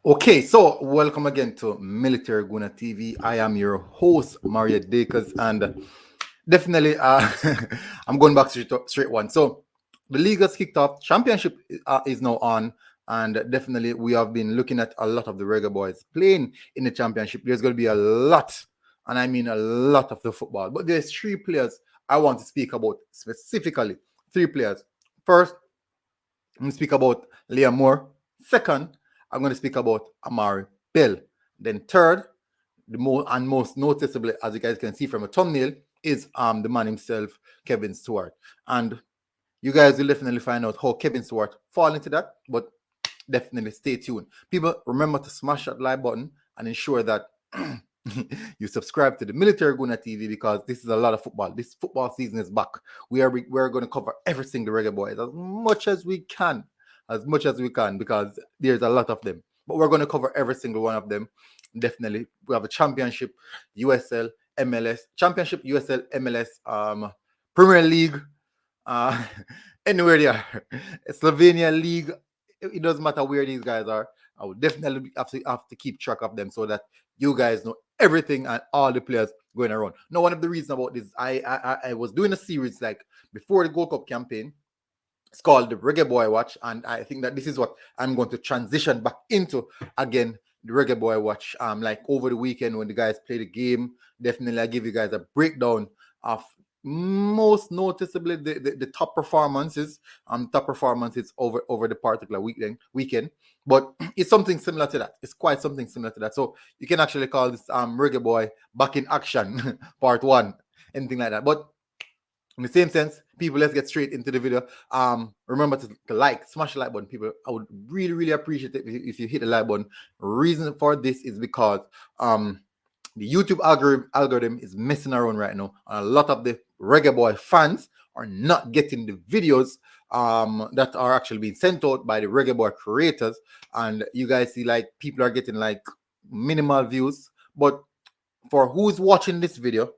Okay, so welcome again to Military Guna TV. I am your host, Maria Dakers, and definitely I'm going back to straight one. So the league has kicked off, championship is now on, and definitely we have been looking at a lot of the Reggae Boys playing in the championship. There's going to be a lot, and I mean a lot of the football, but there's three players I want to speak about specifically. Three players. First, I'm going to speak about Liam Moore. Second, I'm going to speak about Amari Bell. Then third, the most noticeable, as you guys can see from a thumbnail, is the man himself, Kevin Stewart. And you guys will definitely find out how Kevin Stewart fall into that, but definitely stay tuned. People, remember to smash that like button and ensure that you subscribe to the Military Guna TV because this is a lot of football. This football season is back. We're going to cover every single Reggae Boys as much as we can, because there's a lot of them. But we're going to cover every single one of them. Definitely, we have a championship, USL, MLS, championship, USL, MLS, Premier League, uh, anywhere they are, Slovenia League. It doesn't matter where these guys are. I would definitely have to keep track of them so that you guys know everything and all the players going around. Now, one of the reasons about this, I was doing a series like before the Gold Cup campaign. It's called the Reggae Boy Watch, and I think that this is what I'm going to transition back into again. The Reggae Boy Watch, like over the weekend when the guys play the game, definitely I give you guys a breakdown of most noticeably the top performances over the particular weekend. But it's something similar to that. It's quite something similar to that. So you can actually call this Reggae Boy back in action part one, anything like that. But in the same sense, people, let's get straight into the video. Remember to like, smash the like button, people. I would really, really appreciate it if you hit the like button. Reason for this is because the YouTube algorithm is messing around right now. And a lot of the Reggae Boy fans are not getting the videos that are actually being sent out by the Reggae Boy creators. And you guys see like people are getting like minimal views. But for who's watching this video,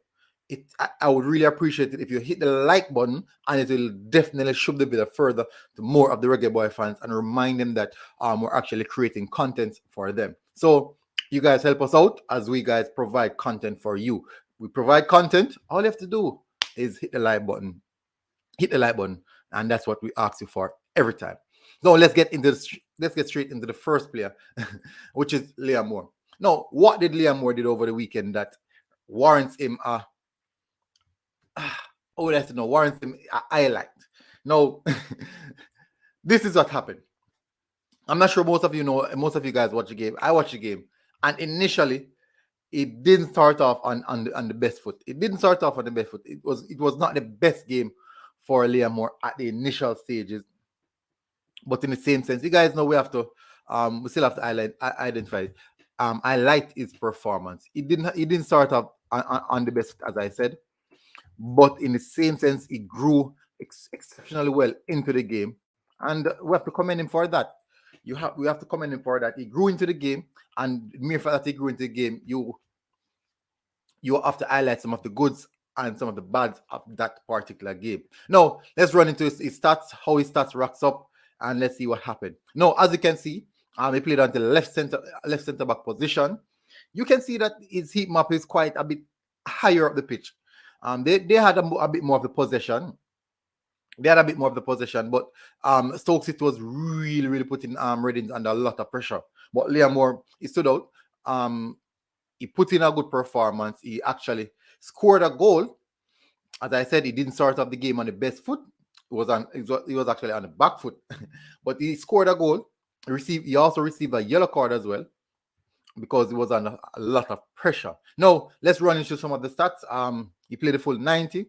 I would really appreciate it if you hit the like button, and it will definitely shove the video further to more of the Reggae Boy fans and remind them that we're actually creating content for them. So you guys help us out as we guys provide content for you. We provide content. All you have to do is hit the like button. Hit the like button, and that's what we ask you for every time. So let's get straight into the first player, which is Liam Moore. Now, what did Liam Moore did over the weekend that warrants him oh, that's no warrants him a highlight? Now, this is what happened. I'm not sure most of you know, most of you guys watch the game. I watched the game, and initially it didn't start off on the best foot. It didn't start off on the best foot. It was not the best game for Liam Moore at the initial stages. But in the same sense, you guys know we still have to identify. I liked his performance. It didn't start off on the best, as I said, but in the same sense, he grew exceptionally well into the game, and we have to commend him for that. We have to commend him for that. He grew into the game, and the mere fact that he grew into the game, you have to highlight some of the goods and some of the bads of that particular game. Now, let's run into his stats, how his stats racks up, and let's see what happened. Now, as you can see, he played on the left center back position. You can see that his heat map is quite a bit higher up the pitch. They had a bit more of the possession. They had a bit more of the possession, but Stokes it was really, really putting Reading under a lot of pressure. But Liam Moore, he stood out. Um, he put in a good performance. He actually scored a goal. As I said, he didn't start off the game on the best foot. He was actually on the back foot, but he scored a goal. He also received a yellow card as well because he was under a lot of pressure. Now let's run into some of the stats. He played a full 90.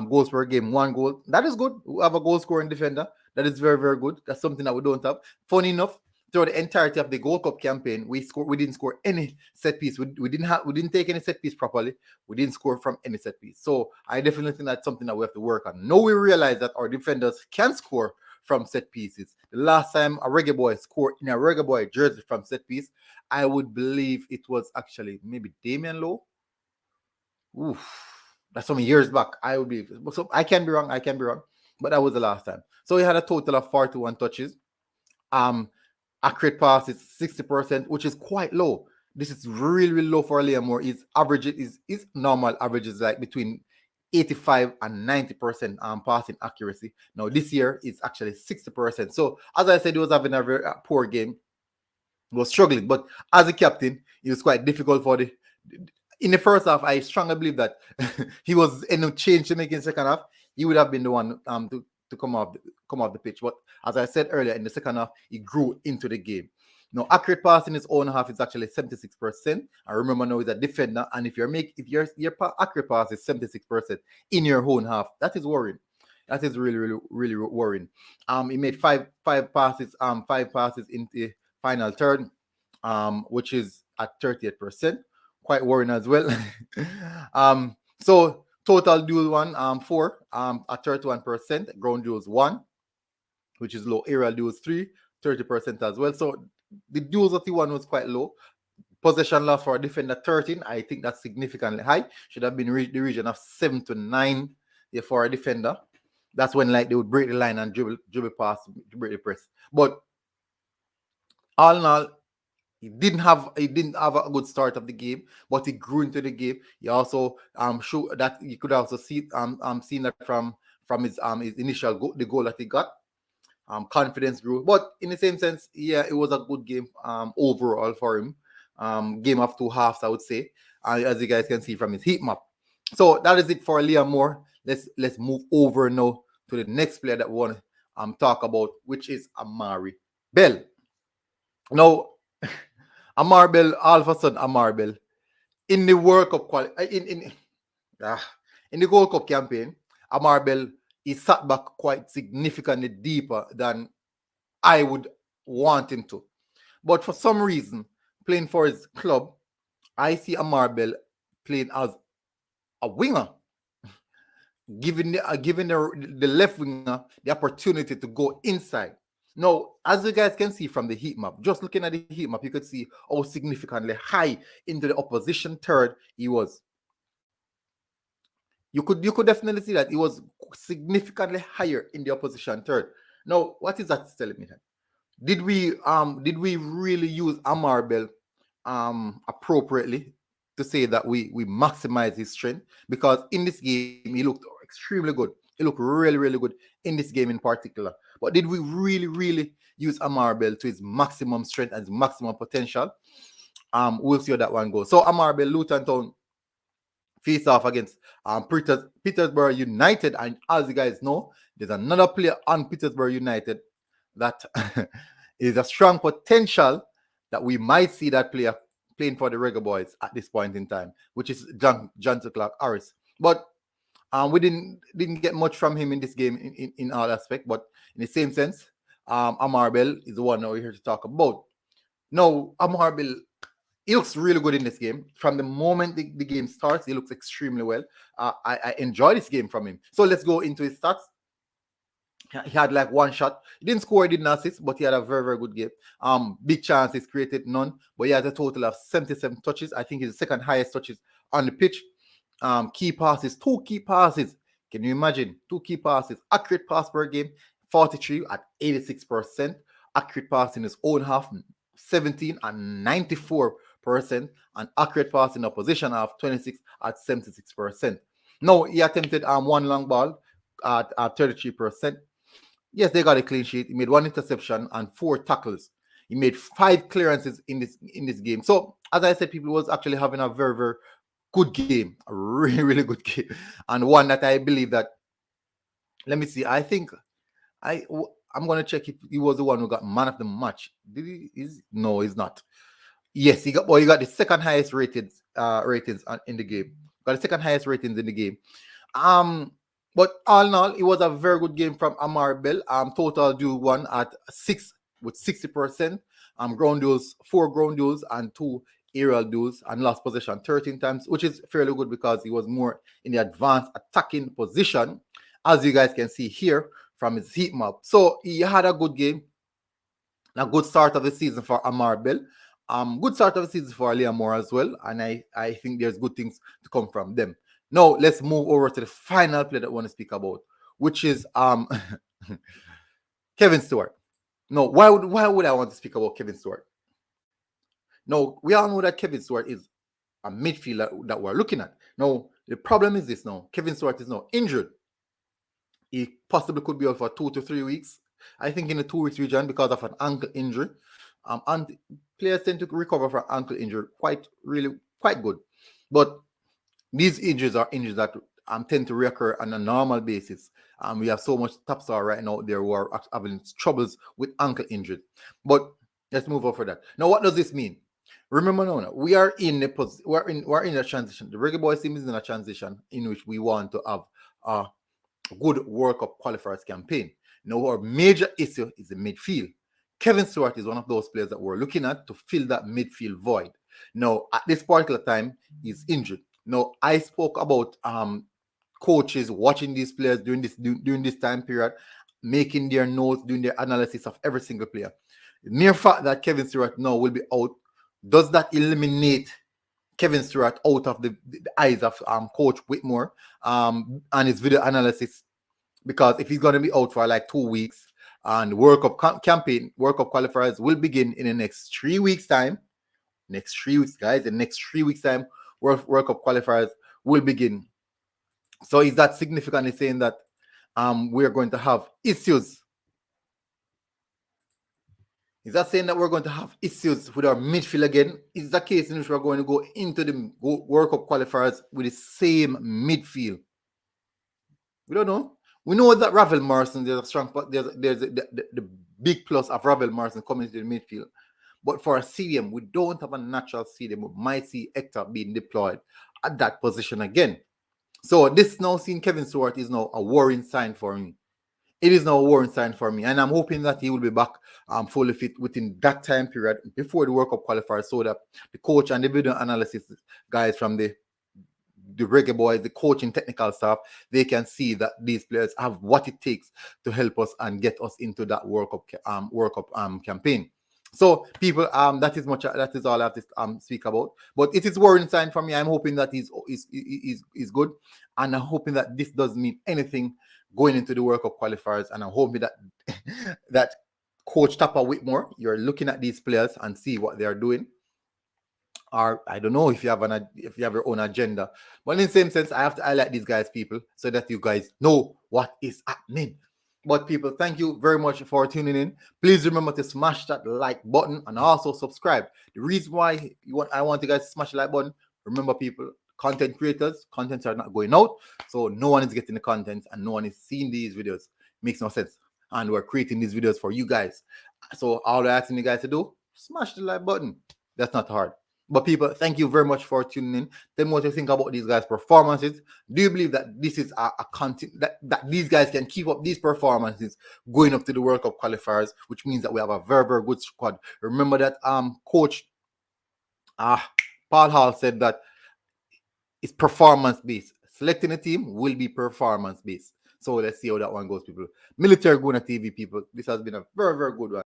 Goals per game, one goal. That is good. We have a goal scoring defender. That is very, very good. That's something that we don't have. Funny enough, throughout the entirety of the Gold Cup campaign, we didn't score any set piece. We didn't take any set piece properly. We didn't score from any set piece. So I definitely think that's something that we have to work on. Now we realize that our defenders can score from set pieces. The last time a Reggae Boy scored in a Reggae Boy jersey from set piece, I would believe it was actually maybe Damian Lowe. Oof. That's some years back. I would be. So I can be wrong. But that was the last time. So he had a total of 41 touches. Um, Accurate pass is 60%, which is quite low. This is really, really low for Liam Moore. His average is normal average is like between 85 and 90% passing accuracy. Now this year it's actually 60%. So as I said, he was having a very poor game. He was struggling, but as a captain, it was quite difficult for the. In the first half, I strongly believe that he was any change to make in the second half. He would have been the one to come off the pitch. But as I said earlier, in the second half, he grew into the game. Now, accurate pass in his own half is actually 76%. I remember now he's a defender, and if your accurate pass is 76% in your own half, that is worrying. That is really, really, really worrying. He made five passes in the final third, which is at 38%. Quite worrying as well. So total duel 4 at 31%, ground duels 1, which is low, aerial duels 3, 30% as well. So the duels that he won was quite low. Possession loss for a defender 13. I think that's significantly high. Should have been the region of 7 to 9 for a defender. That's when like they would break the line and dribble past, break the press. But all in all, he didn't have a good start of the game, but he grew into the game. He also showed that you could also see seen that from his initial the goal that he got. Confidence grew, but in the same sense, yeah, it was a good game overall for him. Game of two halves, I would say, as you guys can see from his heat map. So that is it for Liam Moore. Let's move over now to the next player that we want to talk about, which is Amari Bell. Now, Amari Bell, all of a sudden, Amari Bell, in the World Cup in the Gold Cup campaign, Amari Bell is sat back quite significantly deeper than I would want him to. But for some reason, playing for his club, I see Amari Bell playing as a winger, giving the left winger the opportunity to go inside. Now, as you guys can see from the heat map, just looking at the heat map, you could see how significantly high into the opposition third he was. You could definitely see that he was significantly higher in the opposition third. Now, what is that telling me? Did we really use Amari Bell appropriately to say that we maximize his strength? Because in this game he looked extremely good. He looked really, really good in this game in particular. But did we really use Amari Bell to his maximum strength and his maximum potential? We'll see how that one goes. So Amari Bell, Luton Town face off against Peterborough United, and as you guys know, there's another player on Peterborough United that is a strong potential that we might see that player playing for the Reggae Boyz at this point in time, which is John Clark Harris. But we didn't get much from him in this game in all aspects, but in the same sense, Amari Bell is the one that we're here to talk about. Now, Amari Bell, he looks really good in this game. From the moment the game starts, he looks extremely well. I enjoy this game from him. So let's go into his stats. He had like one shot. He didn't score, he didn't assist, but he had a very, very good game. Big chances created, none. But he has a total of 77 touches. I think he's the second highest touches on the pitch. Key passes, 2 key passes. Can you imagine? 2 key passes. Accurate pass per game, 43 at 86%. Accurate pass in his own half, 17 and 94%. And accurate pass in opposition half, 26 at 76%. No, he attempted one long ball at 33%. Yes, they got a clean sheet. He made 1 interception and 4 tackles. He made 5 clearances in this game. So, as I said, people was actually having a very, very good game, a really, really good game, and one that I believe that. Let me see. I think I'm gonna check if he was the one who got man of the match. Did he? No, he's not. Yes, he got the second highest ratings in the game. Got the second highest ratings in the game. But all in all, it was a very good game from Amari Bell. Total duel 1 at 6 with 60%. Ground duels, 4 ground duels and 2 aerial duels, and lost possession 13 times, which is fairly good because he was more in the advanced attacking position, as you guys can see here from his heat map. So he had a good game, a good start of the season for Amari Bell. Good start of the season for Liam Moore as well, and I think there's good things to come from them. Now, let's move over to the final player that I want to speak about, which is Kevin Stewart. No, why would I want to speak about Kevin Stewart? No, we all know that Kevin Stewart is a midfielder that we're looking at. Now, the problem is this now. Kevin Stewart is now injured. He possibly could be out for 2 to 3 weeks. I think in the 2 weeks region because of an ankle injury. And players tend to recover from ankle injury quite good. But these injuries are injuries that tend to reoccur on a normal basis. We have so much top star right now there who are having troubles with ankle injuries. But let's move on for that. Now, what does this mean? Remember now, we are in a transition. The Reggae Boyz team is in a transition in which we want to have a good World Cup qualifiers campaign. Now, our major issue is the midfield. Kevin Stewart is one of those players that we're looking at to fill that midfield void. Now, at this particular time, he's injured. Now, I spoke about coaches watching these players during this time period, making their notes, doing their analysis of every single player. The mere fact that Kevin Stewart now will be out, does that eliminate Kevin Stewart out of the eyes of Coach Whitmore and his video analysis? Because if he's going to be out for like 2 weeks, and World Cup campaign, World Cup qualifiers will begin in the next 3 weeks' time. Next 3 weeks, guys. In the next 3 weeks' time, World Cup qualifiers will begin. So is that significantly saying that we're going to have issues? Is that saying that we're going to have issues with our midfield again? Is that case in which we're going to go into the World Cup qualifiers with the same midfield? We don't know. We know that Ravel Morrison, there's a strong, there's the big plus of Ravel Morrison coming to the midfield. But for a CDM, we don't have a natural CDM. We might see Hector being deployed at that position again. So this now seeing Kevin Stewart is now a worrying sign for me. It is now a worrying sign for me. And I'm hoping that he will be back fully fit within that time period before the World Cup qualifiers, so that the coach and the video analysis guys from the Reggae Boyz, the coaching technical staff, they can see that these players have what it takes to help us and get us into that World Cup campaign. So people, that is all I have to speak about. But it is worrying sign for me. I'm hoping that he's good, and I'm hoping that this doesn't mean anything going into the World Cup qualifiers. And I'm hoping that that Coach Tapper Whitmore, you're looking at these players and see what they are doing. Or I don't know if you have your own agenda, but in the same sense, I have to highlight these guys, people, so that you guys know what is happening. But people, thank you very much for tuning in. Please remember to smash that like button and also subscribe. The reason why I want you guys to smash the like button, remember people, content creators, contents are not going out, so no one is getting the content and no one is seeing these videos. Makes no sense. And we're creating these videos for you guys. So all I'm asking you guys to do, smash the like button. That's not hard. But people, thank you very much for tuning in. Tell me what you think about these guys' performances. Do you believe that this is a content that these guys can keep up these performances going up to the World Cup qualifiers, which means that we have a very, very good squad? Remember that coach Paul Hall said that it's performance based. Selecting a team will be performance based. So let's see how that one goes, people. Military Guna TV, people. This has been a very, very good one.